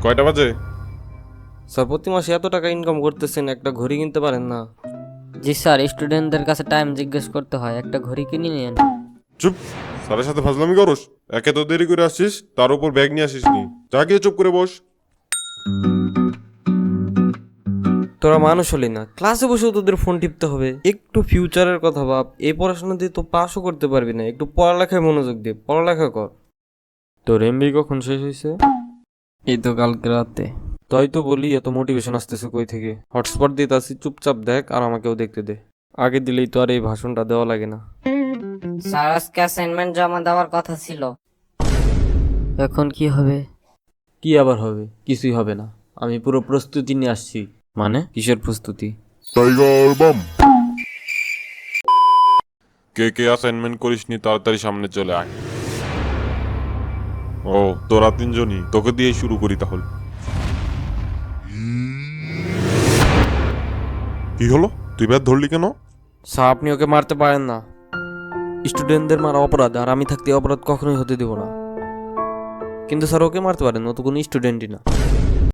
কয়টা বাজে? স্যার প্রতি মাসে এত টাকা ইনকাম করতেছেন, একটা ঘড়ি কিনতে পারেন না? জি স্যার, স্টুডেন্টদের কাছে টাইম জিজ্ঞেস করতে হয়, একটা ঘড়ি কিনে নিন। চুপ। স্যারের সাথে ফাজলামি করস? একে তো দেরি করে আসছিস, তার উপর ব্যাগ নিয়ে আসিস নি। যা গিয়ে চুপ করে বস। তোরা মানুষ হলি না, ক্লাসে বসেও তোদের ফোন টিপতে হবে? একটু ফিউচারের কথা ভাব। এই পড়াশোনা দিয়ে তো পাসও করতে পারবি না, একটু পড়ালেখায় মনোযোগ দে, পড়ালেখা কর। তোর এমবি কখন শেষ হয়েছে? এই তো কালকে রাতে। তাই তো বলি, এত মোটিভেশন আসতেছে কই থেকে? হটস্পট দিতে আসি, চুপচাপ দেখ আর আমাকেও দেখতে দে। আগে দিলেই তো আর এই ভাষণটা দেওয়া লাগে না। স্যার আজকে অ্যাসাইনমেন্ট জমা দেওয়ার কথা ছিল। এখন কি হবে? কি আবার হবে? কিছুই হবে না, আমি পুরো প্রস্তুতি নিয়ে আসছি। মানে কিসের প্রস্তুতি? টাইগার বাম। কে কে অ্যাসাইনমেন্ট করিসনি তাড়াতাড়ি সামনে চলে আয়। ও, তোরা তিনজনই, তোকে দিয়ে শুরু করি তাহলে। কি হলো, তুই ব্যাট ধরলি কেন? স্যার আপনি ওকে মারতে পারেন না। স্টুডেন্টদের মারা অপরাধ, আর আমি থাকতে অপরাধ কখনোই হতে দেব না। কিন্তু স্যার ওকে মারতে পারেন, ও তো কোনো স্টুডেন্টই না।